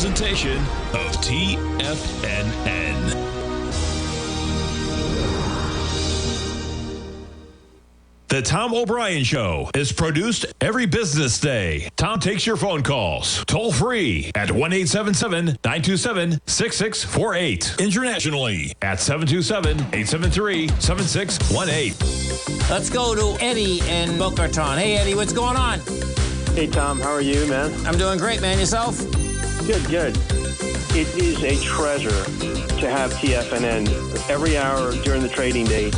presentation of TFNN. The Tom O'Brien Show is produced every business day. Tom takes your phone calls toll free at 1-877-927-6648. Internationally at 727-873-7618. Let's go to Eddie in Boca Raton. Hey, Eddie, what's going on? Hey, Tom, how are you, man? I'm doing great, man. Yourself? Good, good. It is a treasure to have TFNN every hour during the trading day,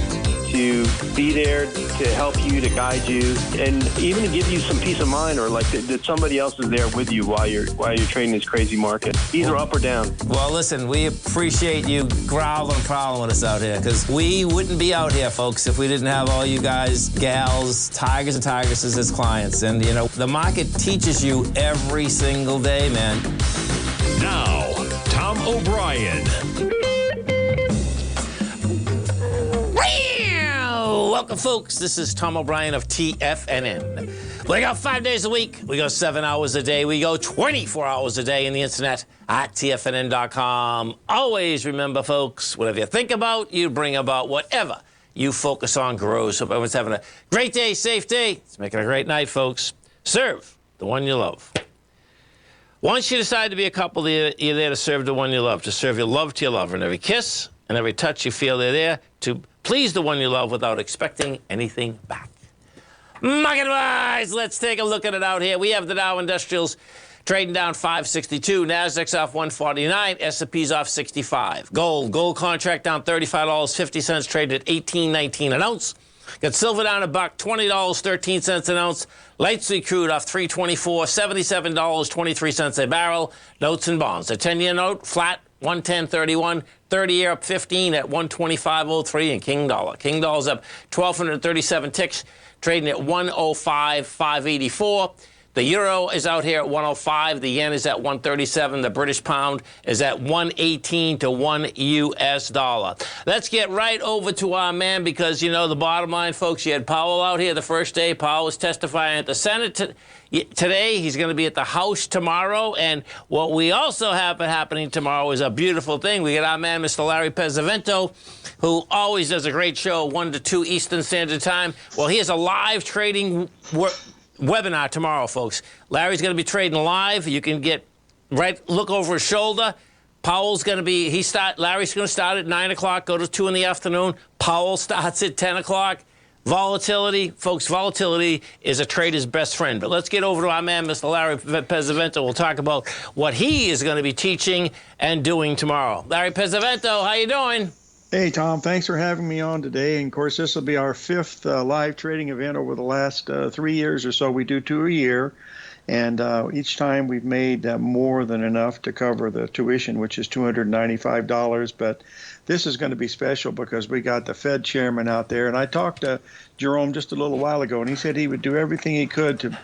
to be there to help you, to guide you, and even to give you some peace of mind, or like that somebody else is there with you while you're trading this crazy market, either up or down. Well, listen, we appreciate you growling and prowling with us out here, because we wouldn't be out here, folks, if we didn't have all you guys, gals, tigers and tigresses as clients. And, you know, the market teaches you every single day, man. Now, Tom O'Brien. Welcome, folks. This is Tom O'Brien of TFNN. We go 5 days a week. We go 7 hours a day. We go 24 hours a day in the internet at TFNN.com. Always remember, folks, whatever you think about, you bring about. Whatever you focus on grows. Hope everyone's having a great day, safe day. It's making a great night, folks. Serve the one you love. Once you decide to be a couple, you're there to serve the one you love, to serve your love to your lover. And every kiss and every touch, you feel they're there to please the one you love without expecting anything back. Market-wise, let's take a look at it out here. We have the Dow Industrials trading down 562. Nasdaq's off 149. S&P's off 65. Gold contract down $35.50, traded at $18.19 an ounce. Got silver down $1, $20.13 an ounce. Light sweet crude off $3.24, $77.23 a barrel. Notes and bonds. A 10-year note flat, 110.31. 30-year up 15 at 125.03, and King Dollar. King Dollar's up 1,237 ticks, trading at 105.584. The euro is out here at 105. The yen is at 137. The British pound is at 118 to $1 US. Let's get right over to our man, because, you know, the bottom line, folks, you had Powell out here the first day. Powell was testifying at the Senate today. He's going to be at the House tomorrow. And what we also have happening tomorrow is a beautiful thing. We got our man, Mr. Larry Pesavento, who always does a great show, 1 to 2 Eastern Standard Time. Well, he has a live trading webinar tomorrow, folks. Larry's going to be trading live. You can look over his shoulder. Powell's going to be, Larry's going to start at 9 o'clock, go to 2 in the afternoon. Powell starts at 10 o'clock. Volatility, folks, volatility is a trader's best friend. But let's get over to our man, Mr. Larry Pesavento. We'll talk about what he is going to be teaching and doing tomorrow. Larry Pesavento, how you doing? Hey, Tom, thanks for having me on today. And, of course, this will be our 5th live trading event over the last 3 years or so. We do 2 a year. And each time we've made more than enough to cover the tuition, which is $295. But this is going to be special because we got the Fed chairman out there. And I talked to Jerome just a little while ago, and he said he would do everything he could to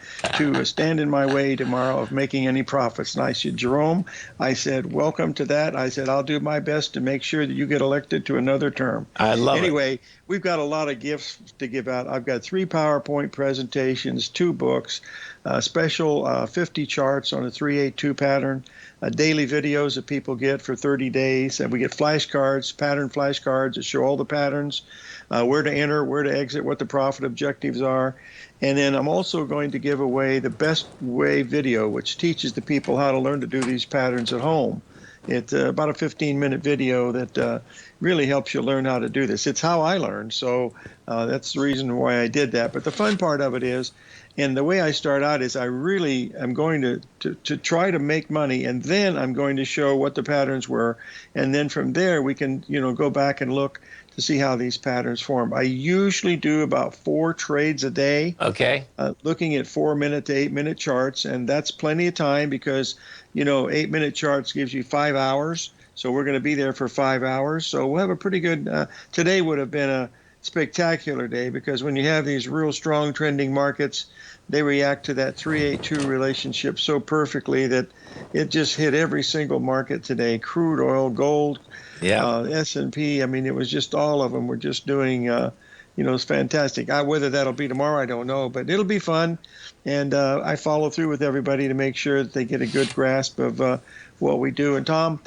stand in my way tomorrow of making any profits. And I said, Jerome, I said, welcome to that. I said, I'll do my best to make sure that you get elected to another term. I love it. Anyway, we've got a lot of gifts to give out. I've got 3 PowerPoint presentations, 2 books, special 50 charts on a 382 pattern, daily videos that people get for 30 days. And we get flashcards, pattern flashcards that show all the patterns, where to enter, where to exit, what the profit objectives are. And then I'm also going to give away the best way video, which teaches the people how to learn to do these patterns at home. It's about a 15-minute video that really helps you learn how to do this. It's how I learned, so that's the reason why I did that. But the fun part of it is, and the way I start out is I really am going to try to make money, and then I'm going to show what the patterns were. And then from there, we can, go back and look to see how these patterns form. I usually do about 4 trades a day. Okay. Looking at 4-minute to 8-minute charts, and that's plenty of time because, 8-minute charts gives you 5 hours. So we're going to be there for 5 hours. So we'll have a pretty good, today would have been a spectacular day because when you have these real strong trending markets, they react to that 382 relationship so perfectly that it just hit every single market today. Crude oil, gold, S&P. I mean, it was just all of them were just doing is fantastic. Whether that'll be tomorrow, I don't know, but it'll be fun. And I follow through with everybody to make sure that they get a good grasp of what we do. And Tom,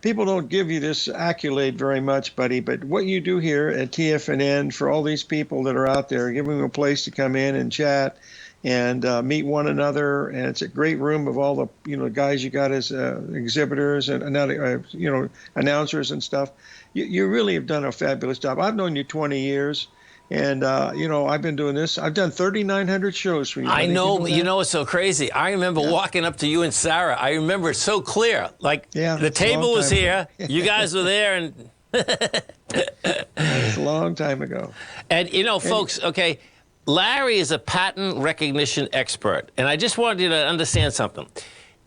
people don't give you this accolade very much, buddy, but what you do here at TFNN for all these people that are out there, giving them a place to come in and chat and meet one another, and it's a great room of all the guys you got as exhibitors and announcers and stuff. You really have done a fabulous job. I've known you 20 years. And, I've been doing this. I've done 3,900 shows for you. I know. It's so crazy. I remember walking up to you and Sarah. I remember it so clear. The table was here. You guys were there. And it's a long time ago. And, folks, okay, Larry is a pattern recognition expert. And I just wanted you to understand something.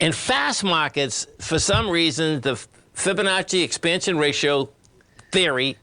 In fast markets, for some reason, the Fibonacci expansion ratio theory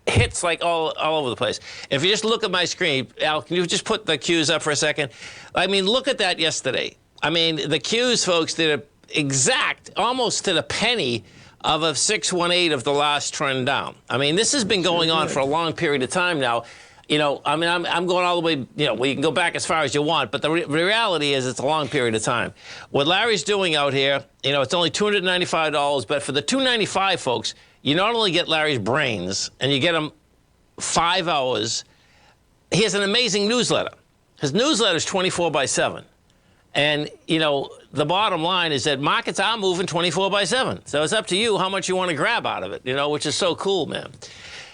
hits like all over the place. If you just look at my screen, Al, can you just put the cues up for a second? I mean, look at that yesterday. I mean, the cues, folks, did an exact, almost to the penny of a 618 of the last trend down. I mean, this has been going on for a long period of time now. I'm going all the way, we can go back as far as you want, but the reality is it's a long period of time. What Larry's doing out here, it's only $295, but for the $295, folks, you not only get Larry's brains, and you get him 5 hours. He has an amazing newsletter. His newsletter is 24/7. And, the bottom line is that markets are moving 24/7. So it's up to you how much you want to grab out of it, which is so cool, man.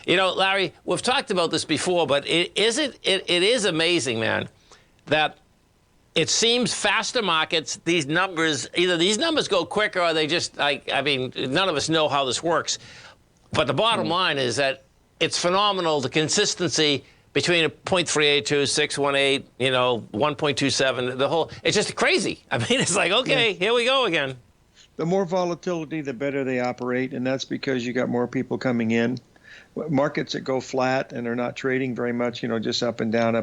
Larry, we've talked about this before, but it is amazing, man, that it seems faster markets, these numbers, either these numbers go quicker or they just, none of us know how this works. But the bottom line is that it's phenomenal, the consistency between a 0.382, 618, 1.27, the whole, it's just crazy. I mean, it's like, okay, here we go again. The more volatility, the better they operate, and that's because you got more people coming in. Markets that go flat and are not trading very much, just up and down,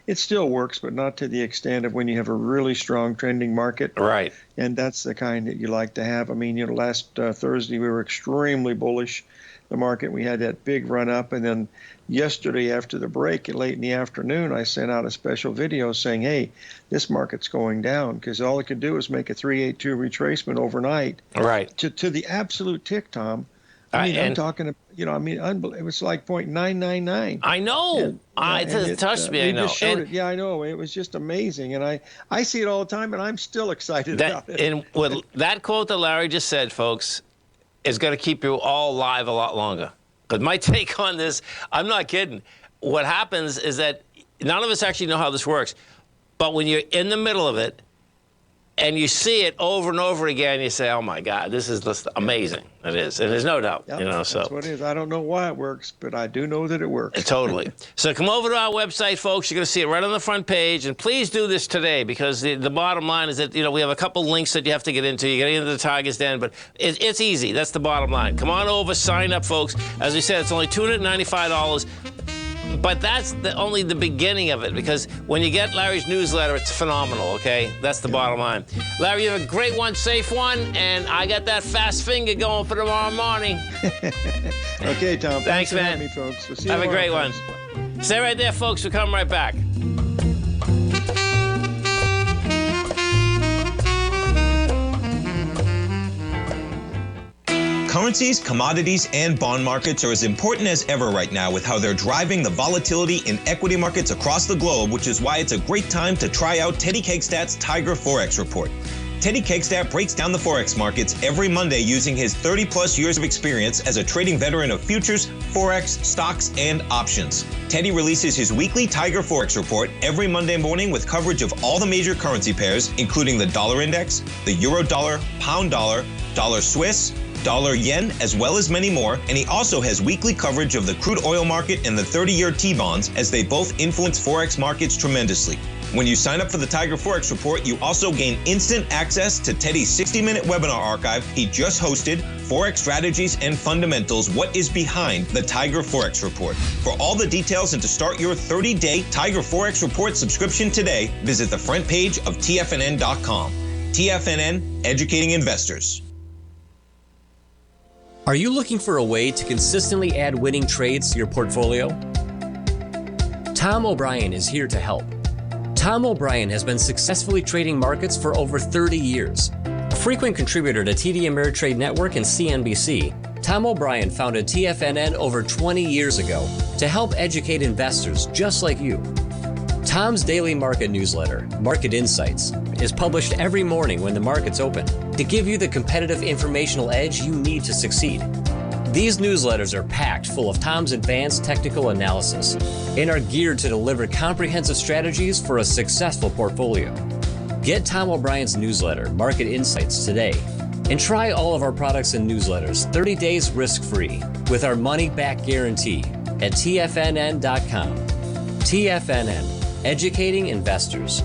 it still works, but not to the extent of when you have a really strong trending market. Right. And that's the kind that you like to have. I mean, last Thursday we were extremely bullish, the market. We had that big run up, and then yesterday after the break, late in the afternoon, I sent out a special video saying, hey, this market's going down, because all it could do is make a 382 retracement overnight. Right. To the absolute tick, Tom. I'm talking, it was like 0.999. I know. It touched me, I know. I know. It was just amazing. And I see it all the time, and I'm still excited about it. And that quote that Larry just said, folks, is going to keep you all alive a lot longer. But my take on this, I'm not kidding. What happens is that none of us actually know how this works. But when you're in the middle of it, and you see it over and over again, you say, oh, my God, this is just amazing. It is. And there's no doubt, so. That's what it is. I don't know why it works, but I do know that it works. Totally. So come over to our website, folks. You're going to see it right on the front page. And please do this today, because the bottom line is that, we have a couple links that you have to get into. You get into the Tiger's Den, but it's easy. That's the bottom line. Come on over, sign up, folks. As we said, it's only $295. But that's only the beginning of it, because when you get Larry's newsletter, it's phenomenal, okay? That's the bottom line. Larry, you have a great one, safe one, and I got that fast finger going for tomorrow morning. Okay, Tom. Thanks, man. For having me, folks. We'll see have you a great one. Stay right there, folks. We'll come right back. Currencies, commodities, and bond markets are as important as ever right now with how they're driving the volatility in equity markets across the globe, which is why it's a great time to try out Teddy Cakestat's Tiger Forex Report. Teddy Cakestat breaks down the Forex markets every Monday using his 30-plus years of experience as a trading veteran of futures, Forex, stocks, and options. Teddy releases his weekly Tiger Forex Report every Monday morning with coverage of all the major currency pairs, including the dollar index, the euro dollar, pound dollar, dollar Swiss, dollar yen, as well as many more, and he also has weekly coverage of the crude oil market and the 30-year T-bonds, as they both influence Forex markets tremendously. When you sign up for the Tiger Forex Report, you also gain instant access to Teddy's 60-minute webinar archive he just hosted, Forex Strategies and Fundamentals, What is Behind the Tiger Forex Report. For all the details and to start your 30-day Tiger Forex Report subscription today, visit the front page of TFNN.com. TFNN, educating investors. Are you looking for a way to consistently add winning trades to your portfolio? Tom O'Brien is here to help. Tom O'Brien has been successfully trading markets for over 30 years. A frequent contributor to TD Ameritrade Network and CNBC, Tom O'Brien founded TFNN over 20 years ago to help educate investors just like you. Tom's daily market newsletter, Market Insights, is published every morning when the markets open to give you the competitive informational edge you need to succeed. These newsletters are packed full of Tom's advanced technical analysis and are geared to deliver comprehensive strategies for a successful portfolio. Get Tom O'Brien's newsletter, Market Insights, today and try all of our products and newsletters 30 days risk-free with our money-back guarantee at TFNN.com. TFNN. Educating investors.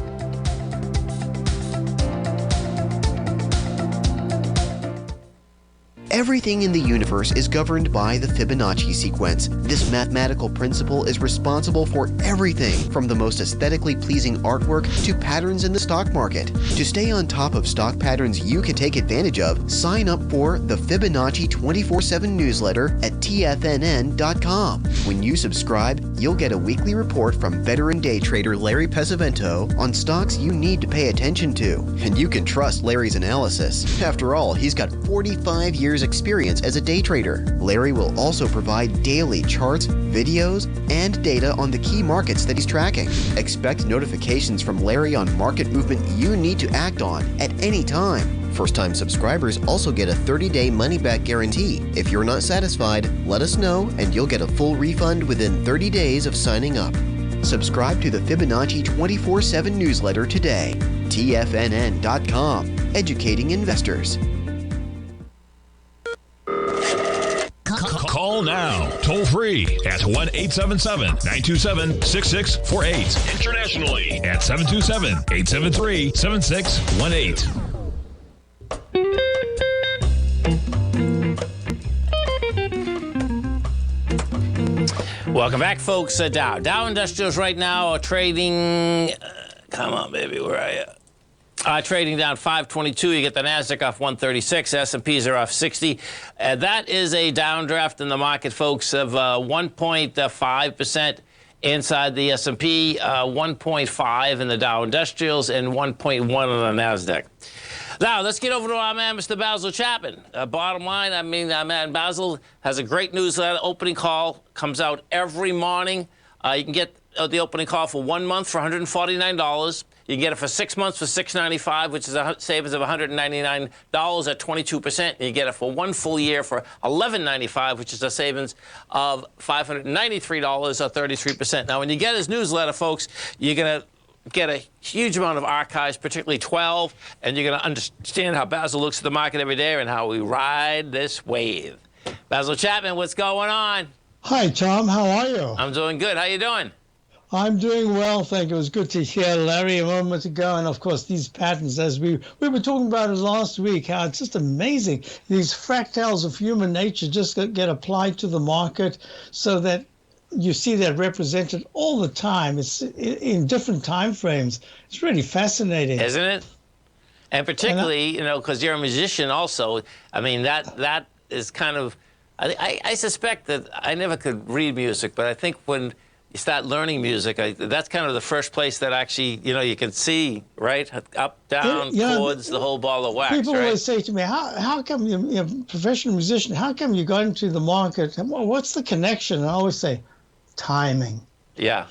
Everything in the universe is governed by the Fibonacci sequence. This mathematical principle is responsible for everything from the most aesthetically pleasing artwork to patterns in the stock market. To stay on top of stock patterns you can take advantage of, sign up for the Fibonacci 24/7 newsletter at TFNN.com. When you subscribe, you'll get a weekly report from veteran day trader Larry Pesavento on stocks you need to pay attention to. And you can trust Larry's analysis. After all, he's got 45 years experience as a day trader. Larry will also provide daily charts, videos, and data on the key markets that he's tracking. Expect notifications from Larry on market movement you need to act on at any time. First-time subscribers also get a 30-day money-back guarantee. If you're not satisfied, let us know and you'll get a full refund within 30 days of signing up. Subscribe to the Fibonacci 24/7 newsletter today. TFNN.com. Educating investors. Call now, toll free at 1-877-927-6648. Internationally at 727-873-7618. Welcome back, folks. Dow Industrials right now are trading. Come on, baby, where are you? Trading down 522. You get the Nasdaq off 136. S&Ps are off 60. That is a downdraft in the market, folks, of 1.5% inside the S&P, 1.5 in the Dow Industrials, and 1.1 on the Nasdaq. Now, let's get over to our man, Mr. Basil Chapman. Bottom line, our man Basil has a great newsletter. Opening call comes out every morning. You can get the opening call for 1 month for $149. You can get it for 6 months for $695, which is a savings of $199 at 22%. And you get it for 1 full year for $1195, which is a savings of $593 or 33%. Now, when you get his newsletter, folks, you're going to get a huge amount of archives, particularly 12, and you're going to understand how Basil looks at the market every day and how we ride this wave. Basil Chapman, what's going on? Hi, Tom. How are you? I'm doing good. How you doing? I'm doing well, thank you. It was good to hear Larry a moment ago. And, of course, these patterns, as we were talking about it last week, how it's just amazing. These fractals of human nature just get applied to the market so that you see that represented all the time. It's in different time frames. It's really fascinating. Isn't it? And particularly, because you're a musician also, I mean, that is kind of, I suspect that I never could read music, but I think when you start learning music, that's kind of the first place that actually, you can see, right? Up, down, chords, the whole ball of wax, people right? always say to me, how come you're a professional musician, how come you got into the market? What's the connection? And I always say, timing. Yeah.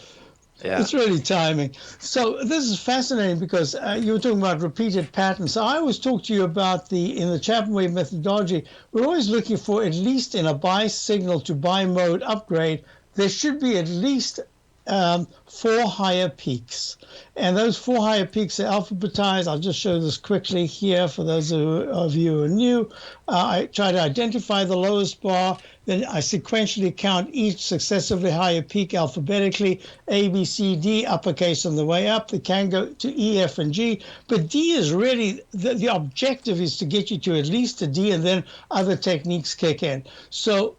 It's really timing. So this is fascinating because you were talking about repeated patterns. So I always talk to you about in the Chapman wave methodology, we're always looking for, at least in a buy signal to buy mode upgrade, there should be at least 4 higher peaks. And those 4 higher peaks are alphabetized. I'll just show this quickly here for those of you who are new. I try to identify the lowest bar. Then I sequentially count each successively higher peak alphabetically. A, B, C, D, uppercase on the way up. They can go to E, F, and G. But D is really, the objective is to get you to at least a D, and then other techniques kick in. So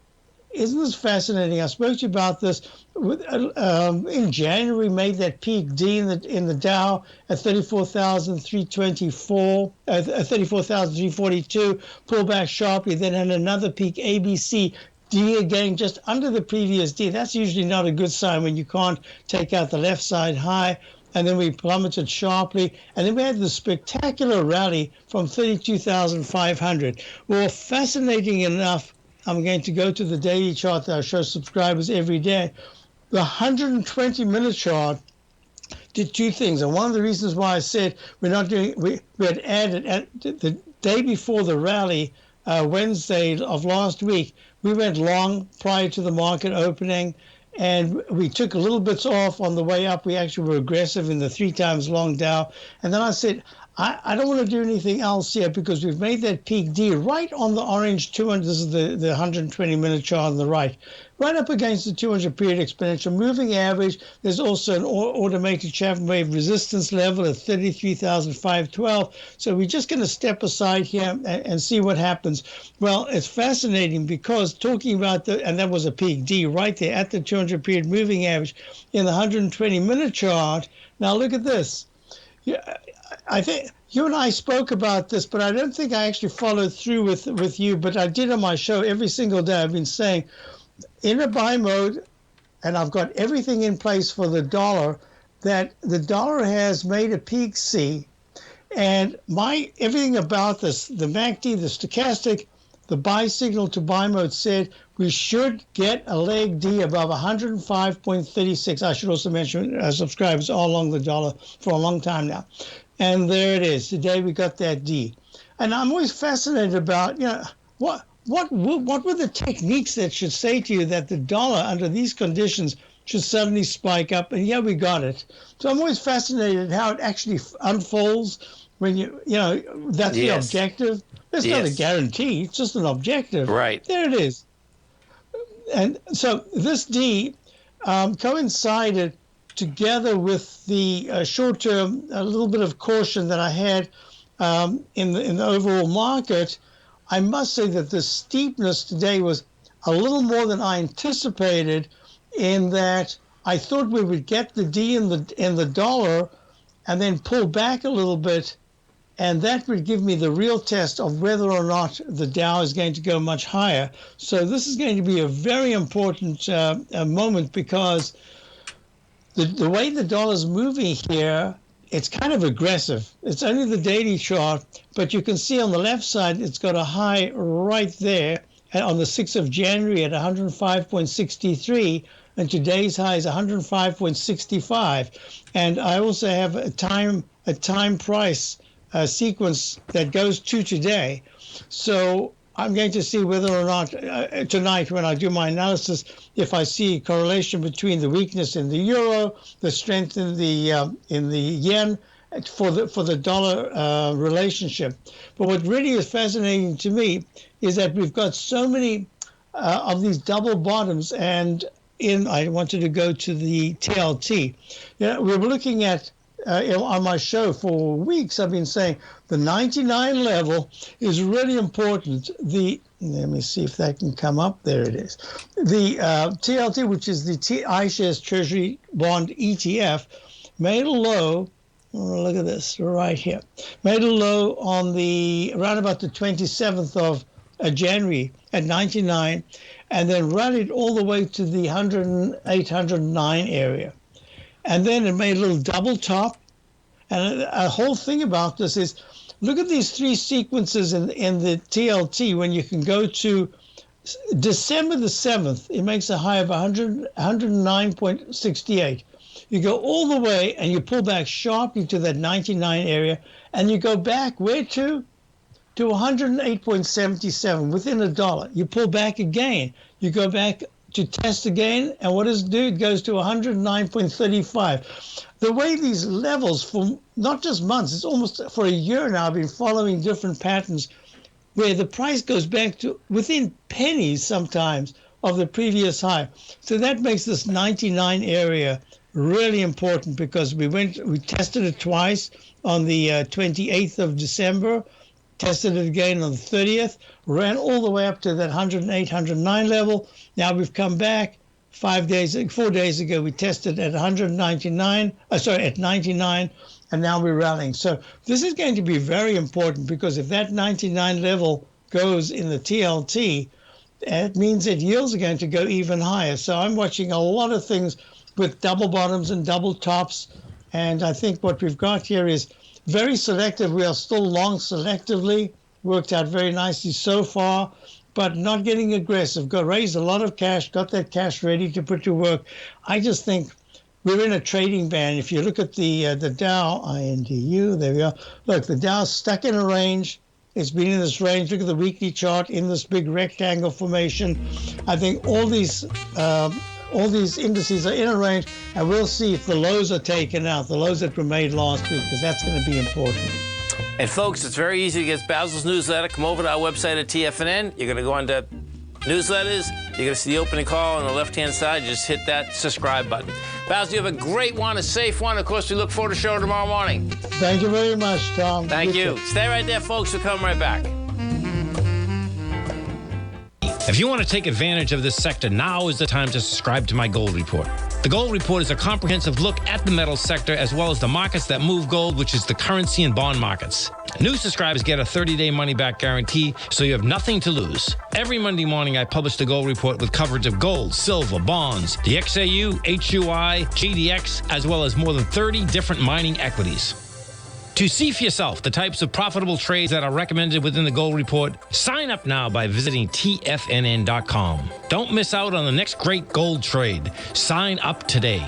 isn't this fascinating? I spoke to you about this. In January, made that peak D in the Dow at 34,324, 34,342, pulled back sharply, then had another peak ABC, D again, just under the previous D. That's usually not a good sign when you can't take out the left side high. And then we plummeted sharply. And then we had this spectacular rally from 32,500. Well, fascinating enough, I'm going to go to the daily chart that I show subscribers every day. The 120-minute chart did two things. And one of the reasons why I said we had added at the day before the rally, Wednesday of last week, we went long prior to the market opening, and we took a little bits off on the way up. We actually were aggressive in the 3 times long Dow. And then I said, I don't want to do anything else here because we've made that peak D right on the orange 200. This is the 120-minute chart on the right, right up against the 200-period exponential moving average. There's also an automated Chapman wave resistance level at 33,512. So we're just going to step aside here and see what happens. Well, it's fascinating because talking about and that was a peak D right there at the 200-period moving average in the 120-minute chart. Now look at this. I think you and I spoke about this, but I don't think I actually followed through with you. But I did on my show every single day. I've been saying in a buy mode, and I've got everything in place for the dollar, that the dollar has made a peak C. And everything about this, the MACD, the stochastic, the buy signal to buy mode said we should get a leg D above 105.36. I should also mention subscribers all along the dollar for a long time now. And there it is. Today we got that D. And I'm always fascinated about, what were the techniques that should say to you that the dollar under these conditions should suddenly spike up? And yeah, we got it. So I'm always fascinated how it actually unfolds when that's the objective. It's not a guarantee. It's just an objective. Right. There it is. And so this D coincided together with the short-term, a little bit of caution that I had in the overall market. I must say that the steepness today was a little more than I anticipated, in that I thought we would get the D in the dollar and then pull back a little bit, and that would give me the real test of whether or not the Dow is going to go much higher. So this is going to be a very important moment, because the way the dollar's moving here, it's kind of aggressive. It's only the daily chart, but you can see on the left side, it's got a high right there on the 6th of January at 105.63, and today's high is 105.65. And I also have a time price sequence that goes to today. So I'm going to see whether or not tonight, when I do my analysis, if I see a correlation between the weakness in the euro, the strength in the yen for the dollar relationship. But what really is fascinating to me is that we've got so many of these double bottoms. And I wanted to go to the TLT. We were looking at on my show for weeks. I've been saying the 99 level is really important. Let me see if that can come up. There it is. The TLT, which is the iShares Treasury Bond ETF, made a low. Oh, look at this right here. Made a low on around about the 27th of January at 99, and then rallied all the way to the 108, 109 area. And then it made a little double top. And a whole thing about this is, look at these 3 sequences in the TLT. When you can go to December the 7th, it makes a high of 109.68. You go all the way and you pull back sharply to that 99 area, and you go back where to? To 108.77 within $1. You pull back again. You go back to test again, and what does it do? It goes to 109.35. The way these levels, for not just months, it's almost for a year now, I've been following different patterns where the price goes back to within pennies sometimes of the previous high. So that makes this 99 area really important, because we tested it twice on the 28th of December, tested it again on the 30th, ran all the way up to that 108, 109 level. Now we've come back 4 days ago. We tested at 99, and now we're rallying. So this is going to be very important, because if that 99 level goes in the TLT, it means that yields are going to go even higher. So I'm watching a lot of things with double bottoms and double tops. And I think what we've got here is very selective. We are still long selectively. Worked out very nicely so far, but not getting aggressive. Got raised a lot of cash, got that cash ready to put to work. I just think we're in a trading band. If you look at the Dow, INDU, there we are. Look, the Dow's stuck in a range. It's been in this range. Look at the weekly chart in this big rectangle formation. I think all these indices are in a range, and we'll see if the lows are taken out, the lows that were made last week, because that's going to be important. And folks, it's very easy to get Basil's newsletter. Come over to our website at TFNN. You're going to go into newsletters. You're going to see the opening call on the left-hand side. Just hit that subscribe button. Basil, you have a great one, a safe one. Of course, we look forward to showing tomorrow morning. Thank you very much, Tom. Thank you. Stay right there, folks. We'll come right back. If you want to take advantage of this sector, now is the time to subscribe to my Gold Report. The Gold Report is a comprehensive look at the metals sector as well as the markets that move gold, which is the currency and bond markets. New subscribers get a 30-day money-back guarantee, so you have nothing to lose. Every Monday morning, I publish the Gold Report with coverage of gold, silver, bonds, the XAU, HUI, GDX, as well as more than 30 different mining equities. To see for yourself the types of profitable trades that are recommended within the Gold Report, sign up now by visiting TFNN.com. Don't miss out on the next great gold trade. Sign up today.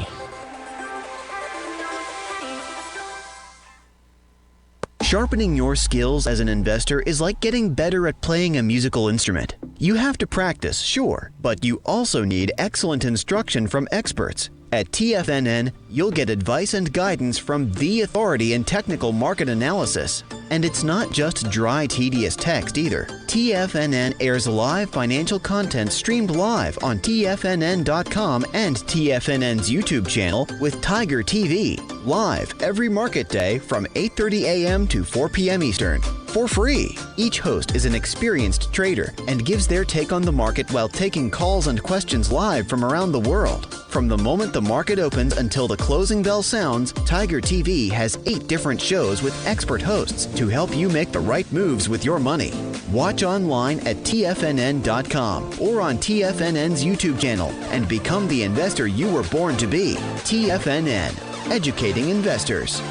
Sharpening your skills as an investor is like getting better at playing a musical instrument. You have to practice, sure, but you also need excellent instruction from experts. At TFNN, you'll get advice and guidance from the authority in technical market analysis. And it's not just dry, tedious text either. TFNN airs live financial content streamed live on TFNN.com and TFNN's YouTube channel with Tiger TV, live every market day from 8:30 a.m. to 4 p.m. Eastern. For free. Each host is an experienced trader and gives their take on the market while taking calls and questions live from around the world. From the moment the market opens until the closing bell sounds, Tiger TV has 8 different shows with expert hosts to help you make the right moves with your money. Watch online at TFNN.com or on TFNN's YouTube channel and become the investor you were born to be. TFNN, educating investors.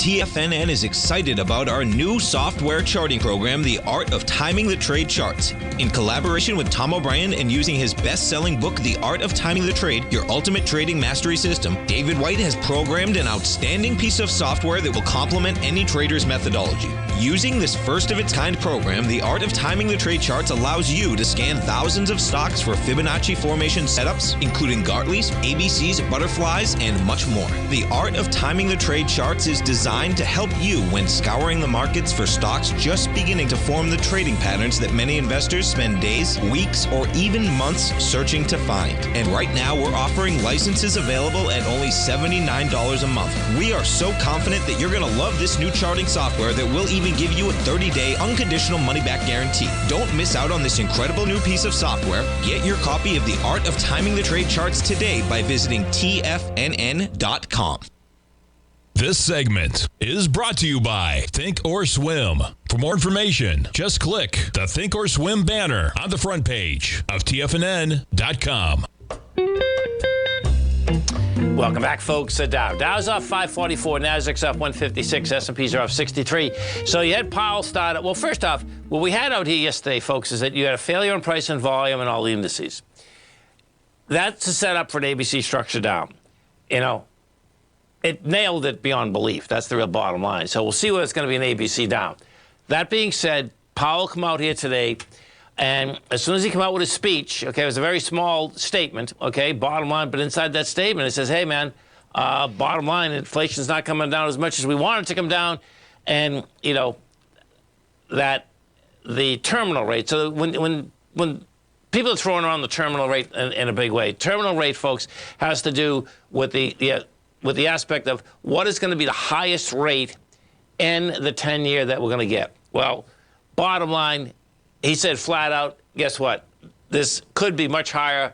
TFNN is excited about our new software charting program, The Art of Timing the Trade Charts. In collaboration with Tom O'Brien and using his best-selling book, The Art of Timing the Trade, Your Ultimate Trading Mastery System, David White has programmed an outstanding piece of software that will complement any trader's methodology. Using this first-of-its-kind program, The Art of Timing the Trade Charts allows you to scan thousands of stocks for Fibonacci formation setups, including Gartley's, ABC's, butterflies, and much more. The Art of Timing the Trade Charts is designed to help you when scouring the markets for stocks just beginning to form the trading patterns that many investors spend days, weeks, or even months searching to find. And right now, we're offering licenses available at only $79 a month. We are so confident that you're going to love this new charting software that will even give you a 30-day unconditional money-back guarantee. Don't miss out on this incredible new piece of software. Get your copy of The Art of Timing the Trade Charts today by visiting TFNN.com. This segment is brought to you by Thinkorswim. For more information, just click the Thinkorswim banner on the front page of TFNN.com. Welcome back, folks. Dow's off 544, Nasdaq's up 156, S&Ps are off 63. So you had Powell start. Well, first off, what we had out here yesterday, folks, is that you had a failure in price and volume and all the indices. That's a setup for an ABC structure down. You know, it nailed it beyond belief. That's the real bottom line. So we'll see what it's going to be an ABC down. That being said, Powell come out here today, and as soon as he came out with his speech, okay, it was a very small statement, okay, bottom line, but inside that statement it says, hey, man, bottom line, inflation's not coming down as much as we want it to come down, and, you know, that the terminal rate, so when people are throwing around the terminal rate in a big way, terminal rate, folks, has to do with the aspect of what is going to be the highest rate in the 10-year that we're going to get. Well, bottom line, he said flat out, guess what? This could be much higher.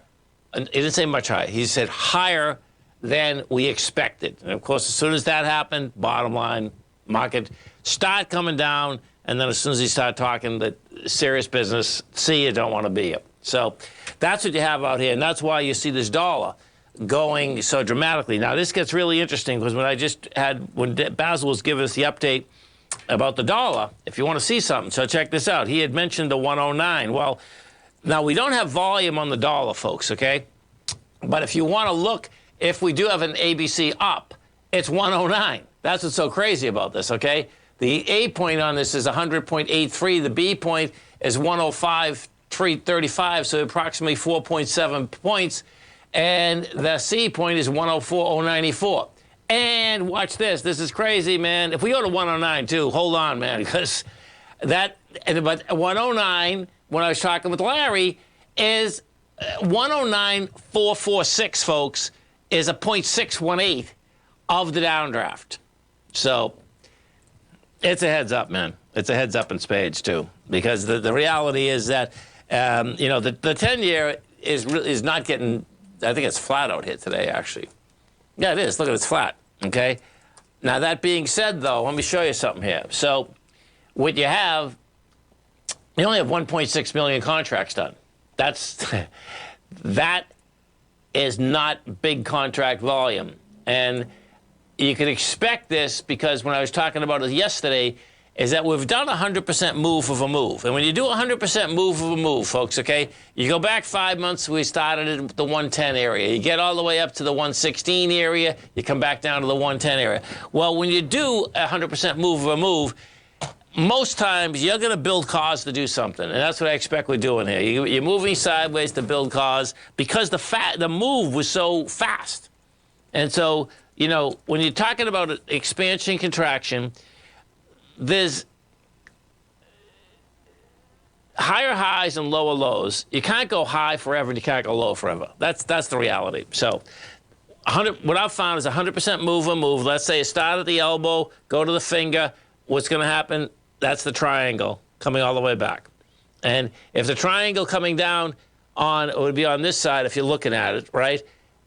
He didn't say much higher. He said higher than we expected. And, of course, as soon as that happened, bottom line, market start coming down. And then as soon as he started talking that serious business. C, you don't want to be it. So that's what you have out here, and that's why you see this dollar going so dramatically. Now, this gets really interesting because when Basil was giving us the update about the dollar, if you want to see something, so check this out. He had mentioned the 109. Well, now we don't have volume on the dollar, folks, okay? But if you want to look, if we do have an ABC up, it's 109. That's what's so crazy about this, okay? The A point on this is 100.83. The B point is 105.335, so approximately 4.7 points. And the C point is 104.094. And watch this. This is crazy, man. If we go to 109, too, hold on, man, because but 109, when I was talking with Larry, is 109.446, folks, is a 0.618 of the downdraft. So it's a heads up, man. It's a heads up in spades, too, because the reality is that, the 10-year is not getting, I think it's flat out here today, actually. Yeah, it is. Look at it, it's flat, okay? Now, that being said, though, let me show you something here. So what you have, you only have 1.6 million contracts done. That is not big contract volume. And you can expect this because when I was talking about it yesterday, is that we've done 100% move of a move. And when you do 100% move of a move, folks, okay, you go back 5 months, we started at the 110 area. You get all the way up to the 116 area, you come back down to the 110 area. Well, when you do 100% move of a move, most times you're going to build cause to do something, and that's what I expect we're doing here. You're moving sideways to build cause because the move was so fast. And so, when you're talking about expansion, contraction, there's higher highs and lower lows. You can't go high forever and you can't go low forever. That's the reality. So what I've found is 100% move or move. Let's say you start at the elbow, go to the finger. What's going to happen? That's the triangle coming all the way back. And if the triangle coming down it would be on this side if you're looking at it, right?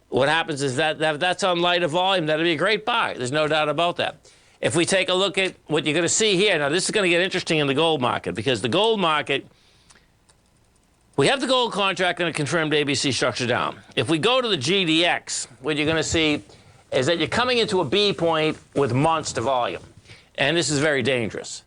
What happens is that's on lighter volume. That'll be a great buy. There's no doubt about that. If we take a look at what you're going to see here, now this is going to get interesting in the gold market because the gold market, we have the gold contract and a confirmed ABC structure down. If we go to the GDX, what you're going to see is that you're coming into a B point with monster volume. And this is very dangerous.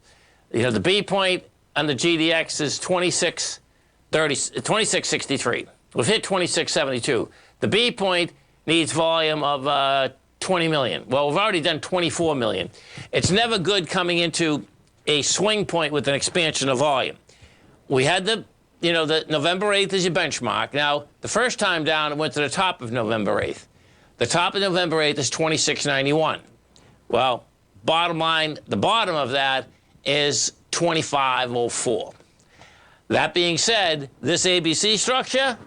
The B point on the GDX is 2663. We've hit 2672. The B point needs volume of 20 million. Well, we've already done 24 million. It's never good coming into a swing point with an expansion of volume. We had the November 8th is your benchmark. Now, the first time down, it went to the top of November 8th. The top of November 8th is 2691. Well, bottom line, the bottom of that is 2504. That being said, this ABC structure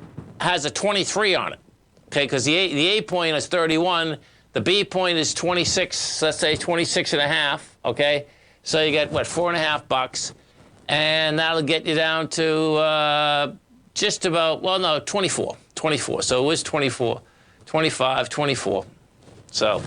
has a 23 on it, okay, because the A point is 31. The B point is 26, let's say 26 and a half, okay? So you get, $4.50, and that'll get you down to just about, 24. So it was 24, 25, 24. So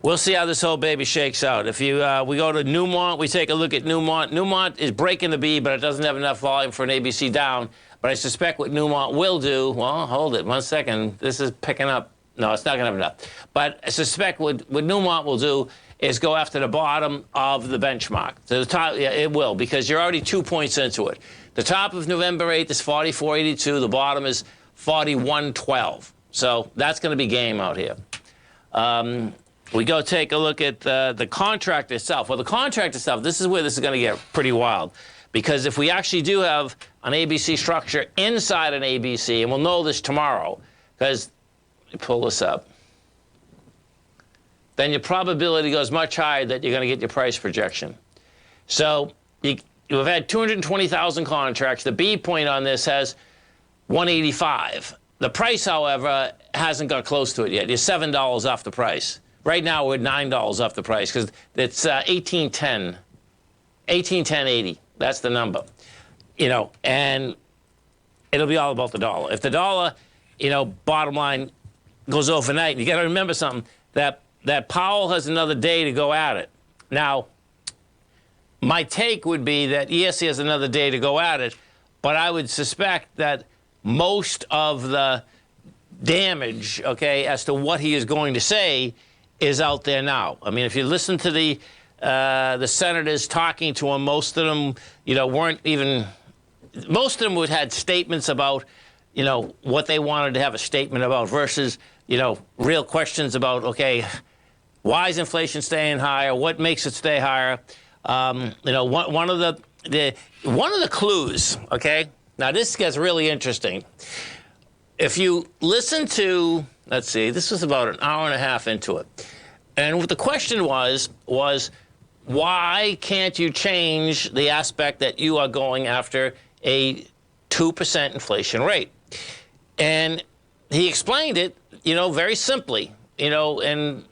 we'll see how this whole baby shakes out. If we go to Newmont, we take a look at Newmont. Newmont is breaking the B, but it doesn't have enough volume for an ABC down. But I suspect what Newmont will do, well, hold it 1 second. This is picking up. No, it's not going to have enough. But I suspect what Newmont will do is go after the bottom of the benchmark. To the top, yeah, it will, because you're already 2 points into it. The top of November 8th is 44.82. The bottom is 41.12. So that's going to be game out here. We go take a look at the contract itself. Well, the contract itself, this is where this is going to get pretty wild. Because if we actually do have an ABC structure inside an ABC, and we'll know this tomorrow, because pull this up, then your probability goes much higher that you're going to get your price projection. So you've had 220,000 contracts. The B point on this has 185. The price, however, hasn't got close to it yet. You're $7 off the price. Right now, we're $9 off the price because it's 1810, 1810.80. That's the number, and it'll be all about the dollar. If the dollar, bottom line goes overnight, you got to remember something, that Powell has another day to go at it. Now, my take would be that, yes, he has another day to go at it, but I would suspect that most of the damage, okay, as to what he is going to say is out there now. I mean, if you listen to the senators talking to him, most of them, weren't even, most of them would had statements about, what they wanted to have a statement about versus, real questions about, okay, why is inflation staying higher? What makes it stay higher? One of the clues, okay? Now, this gets really interesting. If you listen to, let's see, this was about an hour and a half into it. And what the question was why can't you change the aspect that you are going after a 2% inflation rate? And he explained it, very simply, and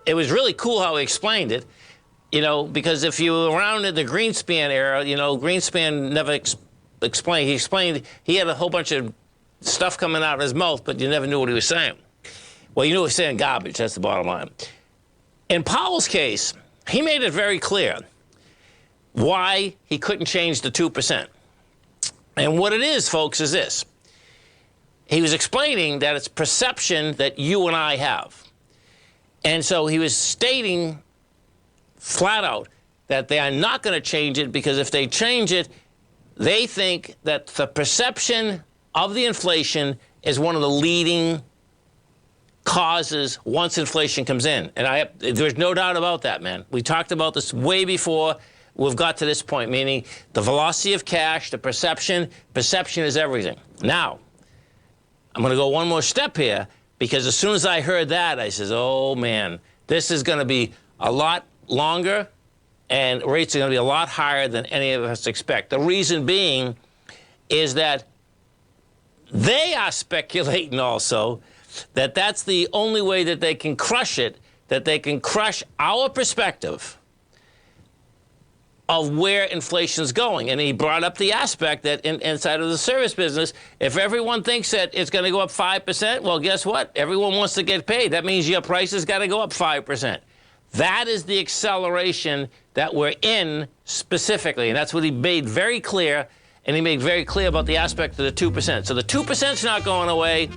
it was really cool how he explained it, because if you were around in the Greenspan era, Greenspan never explained. He explained he had a whole bunch of stuff coming out of his mouth, but you never knew what he was saying. Well, you knew he was saying garbage. That's the bottom line. In Powell's case, he made it very clear why he couldn't change the 2%. And what it is, folks, is this. He was explaining that it's perception that you and I have. And so he was stating flat out that they are not going to change it because if they change it, they think that the perception of the inflation is one of the leading causes once inflation comes in. And there's no doubt about that, man. We talked about this way before we've got to this point, meaning the velocity of cash, the perception is everything. Now, I'm going to go one more step here because as soon as I heard that, I says, oh, man, this is going to be a lot longer and rates are going to be a lot higher than any of us expect. The reason being is that they are speculating also that that's the only way that they can crush it, that they can crush our perspective of where inflation's going. And he brought up the aspect that inside of the service business, if everyone thinks that it's going to go up 5%, well, guess what? Everyone wants to get paid. That means your prices got to go up 5%. That is the acceleration that we're in specifically. And that's what he made very clear. And he made very clear about the aspect of the 2%. So the 2%'s not going away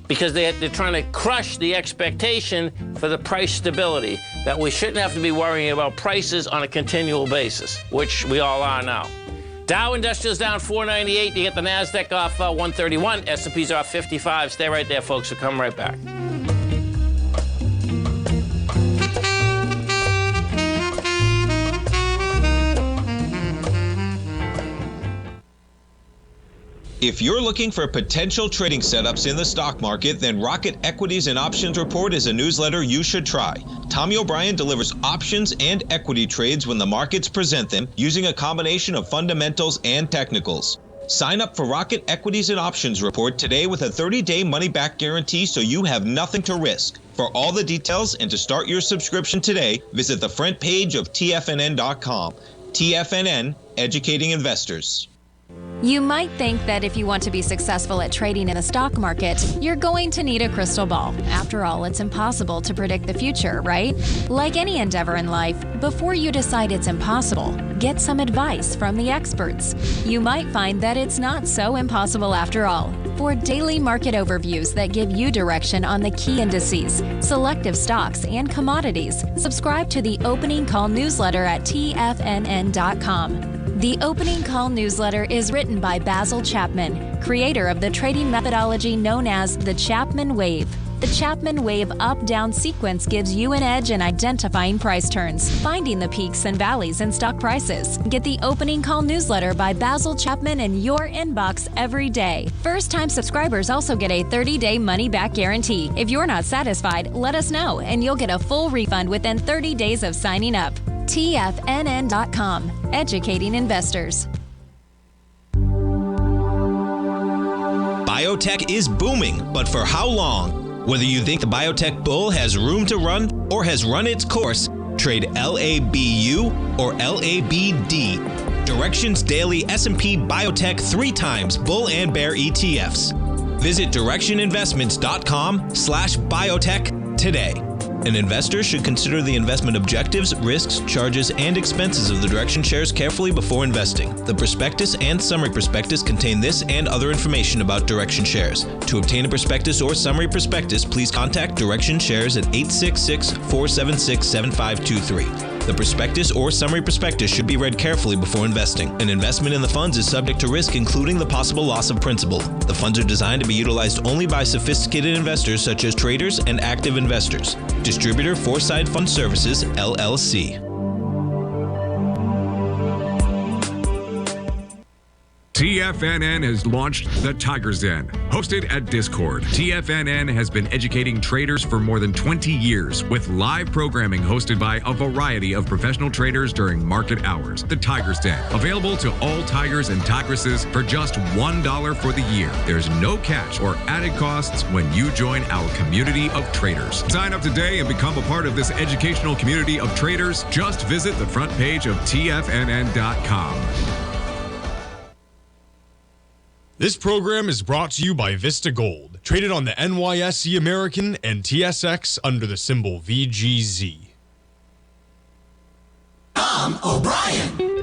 because they're trying to crush the expectation for the price stability, that we shouldn't have to be worrying about prices on a continual basis, which we all are now. Dow Industrial's down 498. You get the NASDAQ off 131. S&P's off 55. Stay right there, folks. We'll come right back. If you're looking for potential trading setups in the stock market, then Rocket Equities and Options Report is a newsletter you should try. Tommy O'Brien delivers options and equity trades when the markets present them using a combination of fundamentals and technicals. Sign up for Rocket Equities and Options Report today with a 30-day money-back guarantee so you have nothing to risk. For all the details and to start your subscription today, visit the front page of TFNN.com. TFNN, educating investors. You might think that if you want to be successful at trading in the stock market, you're going to need a crystal ball. After all, it's impossible to predict the future, right? Like any endeavor in life, before you decide it's impossible, get some advice from the experts. You might find that it's not so impossible after all. For daily market overviews that give you direction on the key indices, selective stocks, and commodities, subscribe to the Opening Call newsletter at TFNN.com. The Opening Call newsletter is written by Basil Chapman, creator of the trading methodology known as the Chapman Wave. The Chapman Wave up-down sequence gives you an edge in identifying price turns, finding the peaks and valleys in stock prices. Get the Opening Call newsletter by Basil Chapman in your inbox every day. First-time subscribers also get a 30-day money-back guarantee. If you're not satisfied, let us know, and you'll get a full refund within 30 days of signing up. TFNN.com, educating investors. Biotech is booming, but for how long? Whether you think the biotech bull has room to run or has run its course, trade LABU or LABD. Direction's daily S&P Biotech 3 times bull and bear ETFs. Visit directioninvestments.com/biotech today. An investor should consider the investment objectives, risks, charges, and expenses of the direction shares carefully before investing. The prospectus and summary prospectus contain this and other information about direction shares. To obtain a prospectus or summary prospectus, please contact Direction Shares at 866-476-7523. The prospectus or summary prospectus should be read carefully before investing. An investment in the funds is subject to risk, including the possible loss of principal. The funds are designed to be utilized only by sophisticated investors such as traders and active investors. Distributor Foreside Fund Services, LLC. TFNN has launched the Tiger's Den. Hosted at Discord, TFNN has been educating traders for more than 20 years with live programming hosted by a variety of professional traders during market hours. The Tiger's Den, available to all tigers and tigresses for just $1 for the year. There's no catch or added costs when you join our community of traders. Sign up today and become a part of this educational community of traders. Just visit the front page of TFNN.com. This program is brought to you by Vista Gold, traded on the NYSE American and TSX under the symbol VGZ. Tom O'Brien.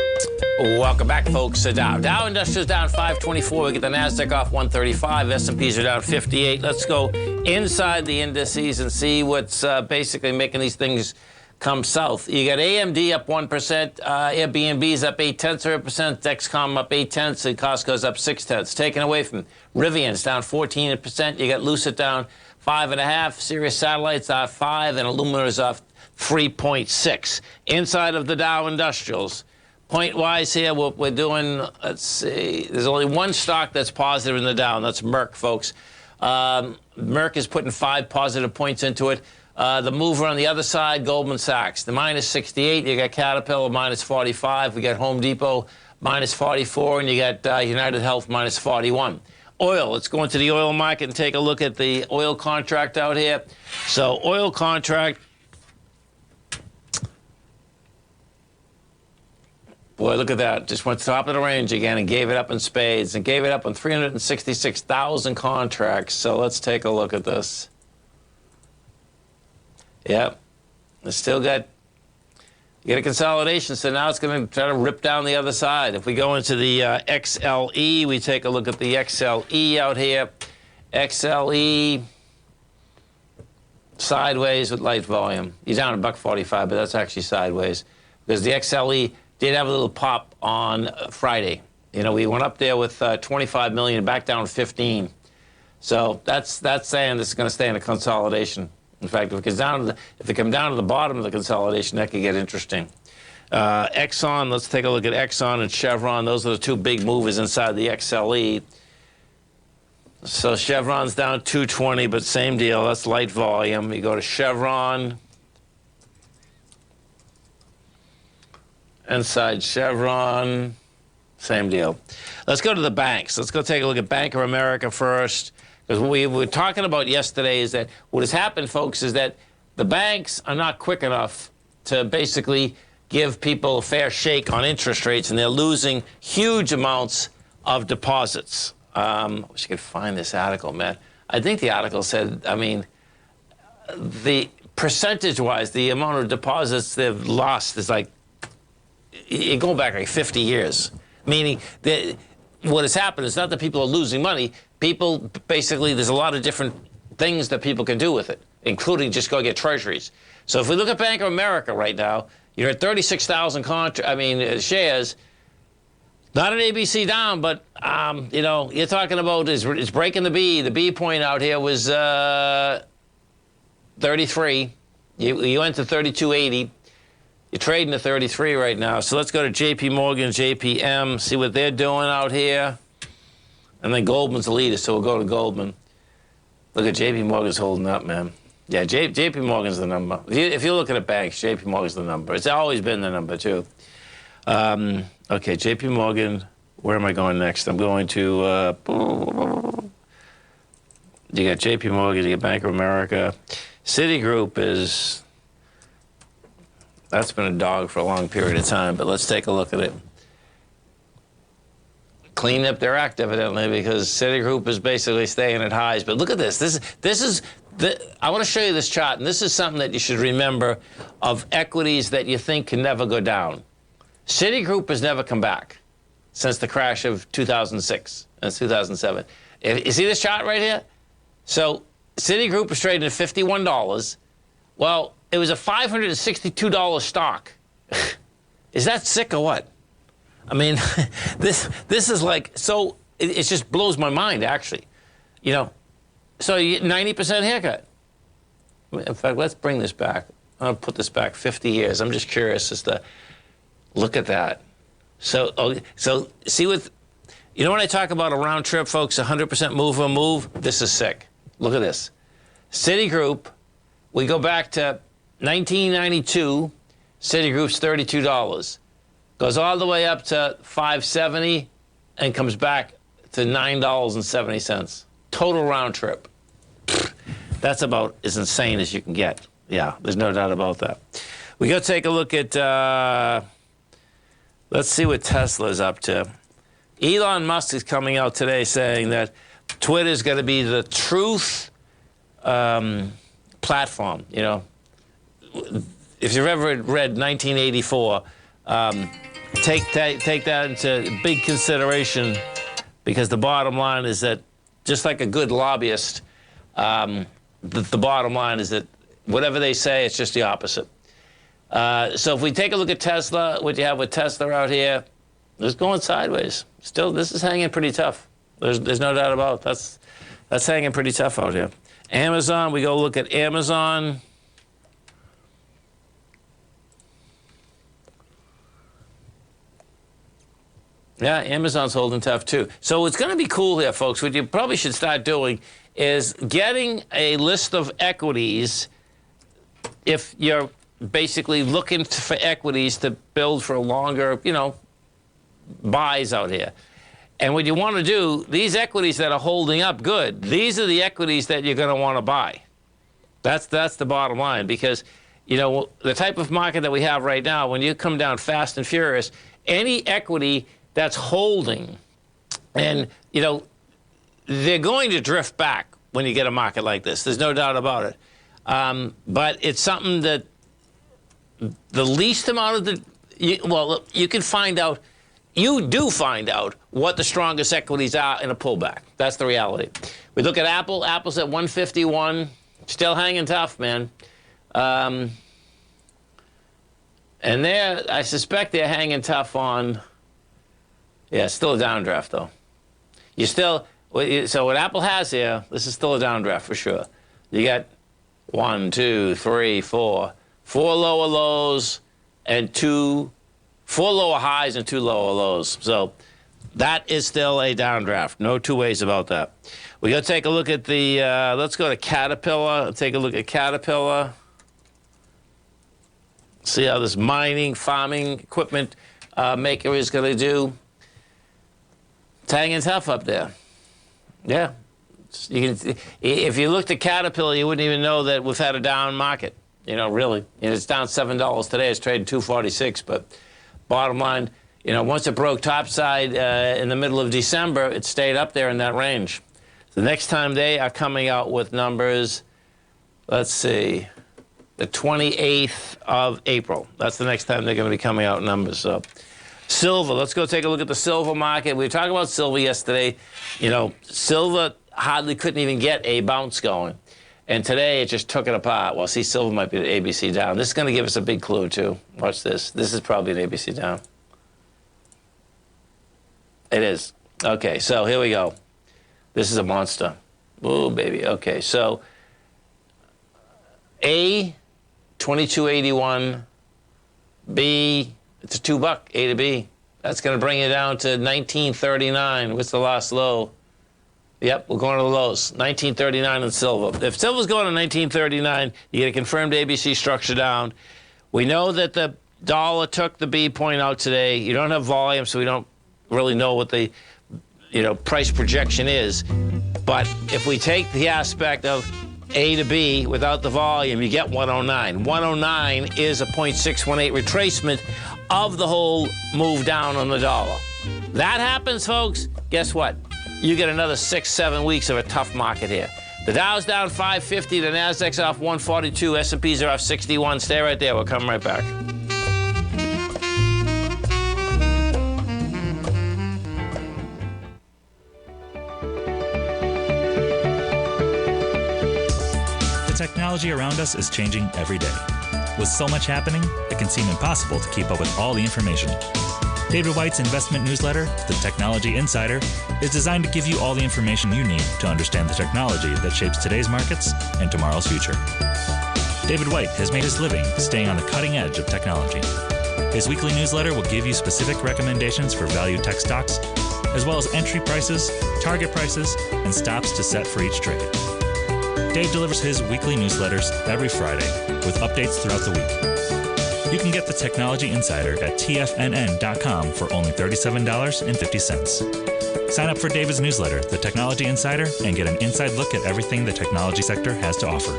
Welcome back, folks. Dow Industrials down 524. We get the NASDAQ off 135. S&Ps are down 58. Let's go inside the indices and see what's basically making these things come south. You got AMD up 1%, Airbnb's up 0.8%, Dexcom up 0.8%, and Costco's up 0.6%. Taken away from Rivian's down 14%. You got Lucid down 5.5%, Sirius Satellites off 5%, and Illumina's off 3.6%. Inside of the Dow Industrials, point-wise here, what we're doing, let's see, there's only one stock that's positive in the Dow, and that's Merck, folks. Merck is putting 5 positive points into it. The mover on the other side, Goldman Sachs, the minus 68. You got Caterpillar minus 45. We got Home Depot minus 44, and you got United Health minus 41. Oil, let's go into the oil market and take a look at the oil contract out here. So oil contract, boy, look at that. Just went to the top of the range again and gave it up in spades and gave it up on 366,000 contracts. So let's take a look at this. Yep, it's still got, you get a consolidation, so now it's going to try to rip down the other side. If we go into the XLE, we take a look at the XLE out here. XLE, sideways with light volume. You're down $1.45, but that's actually sideways. Because the XLE did have a little pop on Friday. You know, we went up there with 25 million, back down 15. So that's saying this is going to stay in a consolidation. In fact, if it comes down to the bottom of the consolidation, that could get interesting. Exxon, let's take a look at Exxon and Chevron. Those are the two big movers inside the XLE. So Chevron's down 220, but same deal. That's light volume. You go to Chevron. Inside Chevron, same deal. Let's go to the banks. Let's go take a look at Bank of America first. Because what we were talking about yesterday is that what has happened, folks, is that the banks are not quick enough to basically give people a fair shake on interest rates, and they're losing huge amounts of deposits. I wish I could find this article, man. I think the article said, I mean, the percentage-wise, the amount of deposits they've lost is like, you go back like 50 years. Meaning that what has happened is not that people are losing money. People, basically, there's a lot of different things that people can do with it, including just go get treasuries. So if we look at Bank of America right now, you're at 36,000 shares. Not an ABC down, but, you know, you're talking about it's breaking the B. The B point out here was 33. You went to 32.80. You're trading at 33 right now. So let's go to JP Morgan, JPM, see what they're doing out here. And then Goldman's the leader, so we'll go to Goldman. Look at JP Morgan's holding up, man. Yeah, JP Morgan's the number. If you're looking at banks, JP Morgan's the number. It's always been the number, too. Okay, JP Morgan, where am I going next? I'm going to, you got JP Morgan, you got Bank of America. Citigroup is, that's been a dog for a long period of time, but let's take a look at it. Clean up their act, evidently, because Citigroup is basically staying at highs. But look at this. This I want to show you this chart, and this is something that you should remember of equities that you think can never go down. Citigroup has never come back since the crash of 2006 and 2007. You see this chart right here? So Citigroup was trading at $51. Well, it was a $562 stock. Is that sick or what? I mean, this is like, so it just blows my mind, actually. You know, so you get 90% haircut. In fact, let's bring this back. I'll put this back 50 years. I'm just curious as to look at that. So see what, you know when I talk about a round trip, folks, 100% move or move? This is sick. Look at this. Citigroup, we go back to 1992, Citigroup's $32. Goes all the way up to $5.70 and comes back to $9.70. Total round trip. That's about as insane as you can get. Yeah, there's no doubt about that. We got to take a look at, let's see what Tesla's up to. Elon Musk is coming out today saying that Twitter is going to be the truth platform. You know, if you've ever read 1984, take that into big consideration, because the bottom line is that, just like a good lobbyist, the bottom line is that whatever they say, it's just the opposite. So if we take a look at Tesla, what you have with Tesla out here, it's going sideways. Still, this is hanging pretty tough. There's no doubt about it. That's hanging pretty tough out here. Amazon, we go look at Amazon. Yeah, Amazon's holding tough too. So it's going to be cool here, folks. What you probably should start doing is getting a list of equities if you're basically looking for equities to build for longer, you know, buys out here. And what you want to do, these equities that are holding up good, these are the equities that you're going to want to buy. That's the bottom line, because, you know, the type of market that we have right now, when you come down fast and furious, any equity that's holding, and, you know, they're going to drift back when you get a market like this. There's no doubt about it. But it's something that the least amount of you can find out, you do find out what the strongest equities are in a pullback. That's the reality. We look at Apple. Apple's at 151, still hanging tough, man. And I suspect they're hanging tough on, yeah, still a downdraft, though. So what Apple has here, this is still a downdraft for sure. You got 1, 2, 3, 4 lower lows and 4 lower highs and 2 lower lows. So that is still a downdraft. No two ways about that. We got to take a look at the, let's go to Caterpillar. Take a look at Caterpillar. See how this mining, farming equipment maker is going to do. It's hanging tough up there. Yeah. If you looked at Caterpillar, you wouldn't even know that we've had a down market. You know, really. And it's down $7 today. It's trading $2.46. But bottom line, you know, once it broke topside in the middle of December, it stayed up there in that range. The next time they are coming out with numbers, let's see, the 28th of April. That's the next time they're going to be coming out with numbers. So, silver. Let's go take a look at the silver market. We were talking about silver yesterday. You know, silver hardly couldn't even get a bounce going. And today it just took it apart. Well, see, silver might be the ABC down. This is going to give us a big clue, too. Watch this. This is probably an ABC down. It is. Okay, so here we go. This is a monster. Oh, baby. Okay, so A, 22.81. B, it's a $2, A to B. That's going to bring it down to 19.39. What's the last low? Yep, we're going to the lows. 1939 in silver. If silver's going to 1939, you get a confirmed ABC structure down. We know that the dollar took the B point out today. You don't have volume, so we don't really know what the price projection is. But if we take the aspect of A to B without the volume, you get 109. 109 is a 0.618 retracement of the whole move down on the dollar. That happens, folks, guess what? You get another 6-7 weeks of a tough market here. The Dow's down 550, the Nasdaq's off 142, S&Ps are off 61. Stay right there. We'll come right back. The technology around us is changing every day. With so much happening, it can seem impossible to keep up with all the information. David White's investment newsletter, The Technology Insider, is designed to give you all the information you need to understand the technology that shapes today's markets and tomorrow's future. David White has made his living staying on the cutting edge of technology. His weekly newsletter will give you specific recommendations for value tech stocks, as well as entry prices, target prices, and stops to set for each trade. Dave delivers his weekly newsletters every Friday with updates throughout the week. You can get the Technology Insider at TFNN.com for only $37.50. Sign up for David's newsletter, The Technology Insider, and get an inside look at everything the technology sector has to offer.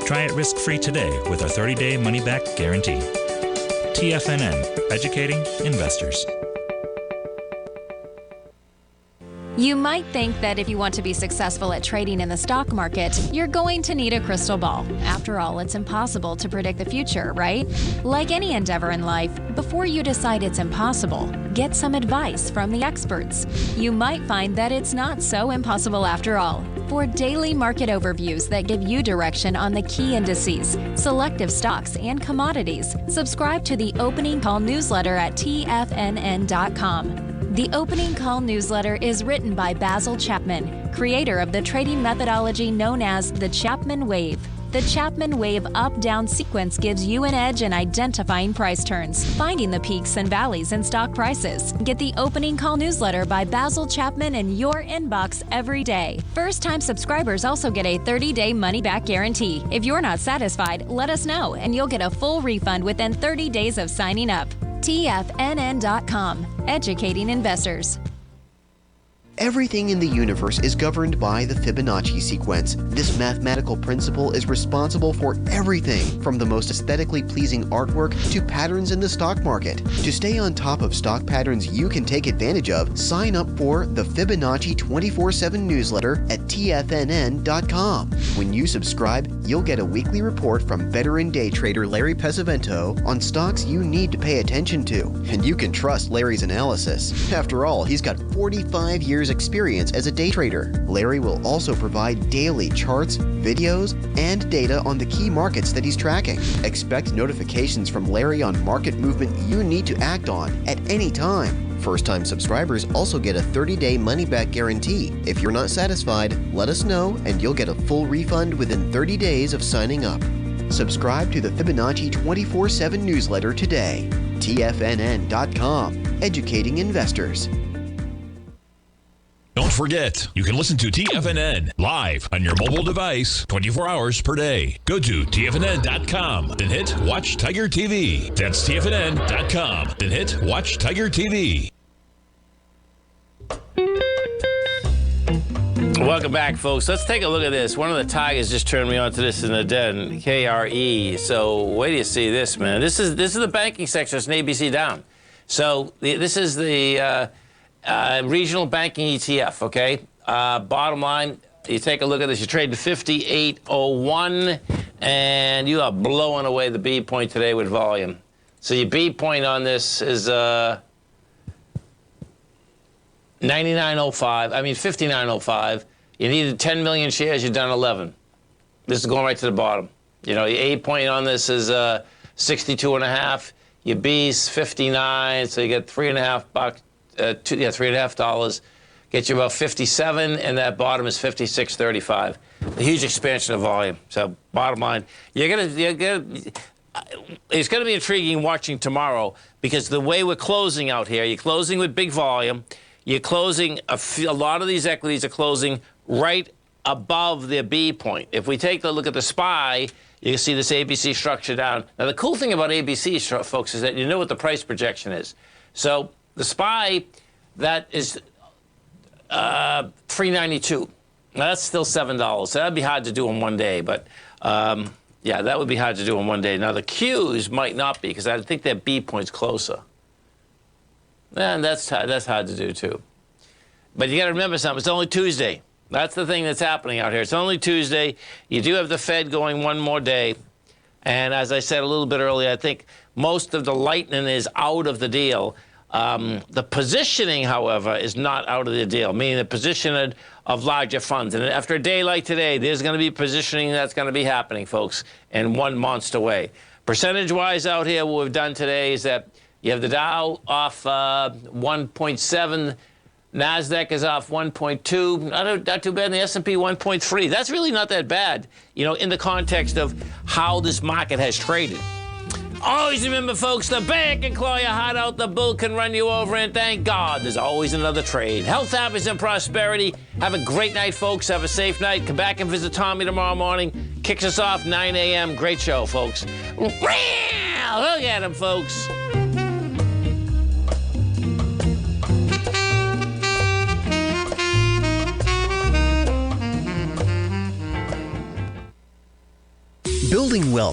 Try it risk-free today with our 30-day money-back guarantee. TFNN, educating investors. You might think that if you want to be successful at trading in the stock market, you're going to need a crystal ball. After all, it's impossible to predict the future, right? Like any endeavor in life, before you decide it's impossible, get some advice from the experts. You might find that it's not so impossible after all. For daily market overviews that give you direction on the key indices, selective stocks, and commodities, subscribe to the Opening Call newsletter at TFNN.com. The Opening Call newsletter is written by Basil Chapman, creator of the trading methodology known as the Chapman Wave. The Chapman Wave up-down sequence gives you an edge in identifying price turns, finding the peaks and valleys in stock prices. Get the Opening Call newsletter by Basil Chapman in your inbox every day. First-time subscribers also get a 30-day money-back guarantee. If you're not satisfied, let us know, and you'll get a full refund within 30 days of signing up. TFNN.com, educating investors. Everything in the universe is governed by the Fibonacci sequence. This mathematical principle is responsible for everything from the most aesthetically pleasing artwork to patterns in the stock market. To stay on top of stock patterns you can take advantage of, sign up for the Fibonacci 24/7 newsletter at TFNN.com. When you subscribe, you'll get a weekly report from veteran day trader Larry Pesavento on stocks you need to pay attention to. And you can trust Larry's analysis. After all, he's got 45 years experience as a day trader. Larry will also provide daily charts, videos, and data on the key markets that he's tracking. Expect notifications from Larry on market movement you need to act on at any time. First-time subscribers also get a 30-day money-back guarantee. If you're not satisfied, let us know and you'll get a full refund within 30 days of signing up. Subscribe to the Fibonacci 24/7 newsletter today. TFNN.com, educating investors. Don't forget, you can listen to TFNN live on your mobile device 24 hours per day. Go to TFNN.com, then hit Watch Tiger TV. That's TFNN.com, then hit Watch Tiger TV. Welcome back, folks. Let's take a look at this. One of the Tigers just turned me on to this in the den, KRE. So wait till you see this, man. This is the banking sector. It's an ABC down. So this is the regional banking ETF, okay? Bottom line, you take a look at this. You trade to 58.01, and you are blowing away the B point today with volume. So your B point on this is 59.05. You needed 10 million shares. You've done 11. This is going right to the bottom. You know, your A point on this is 62.5. Your B's 59, so you get $3.50. $3.50 gets you about 57, and that bottom is 56.35. A huge expansion of volume. So bottom line, it's going to be intriguing watching tomorrow because the way we're closing out here, you're closing with big volume. You're closing, a lot of these equities are closing right above their B point. If we take a look at the SPY, you can see this ABC structure down. Now, the cool thing about ABC, folks, is that you know what the price projection is. So the SPY, that is $3.92. Now, that's still $7. So that'd be hard to do in one day, but yeah, that would be hard to do in one day. Now, the Qs might not be because I think their B point's closer. And that's hard to do, too. But you got to remember something. It's only Tuesday. That's the thing that's happening out here. It's only Tuesday. You do have the Fed going one more day. And as I said a little bit earlier, I think most of the lightning is out of the deal. The positioning, however, is not out of the deal, meaning the positioning of larger funds. And after a day like today, there's going to be positioning that's going to be happening, folks, in one monster way. Percentage-wise out here, what we've done today is that you have the Dow off 1.7, NASDAQ is off 1.2, not too bad, and the S&P 1.3. That's really not that bad, you know, in the context of how this market has traded. Always remember, folks, the bear can claw your heart out, the bull can run you over, and thank God there's always another trade. Health, happiness, and prosperity. Have a great night, folks. Have a safe night. Come back and visit Tommy tomorrow morning. Kicks us off 9 a.m. Great show, folks. Look at him, folks. Building wealth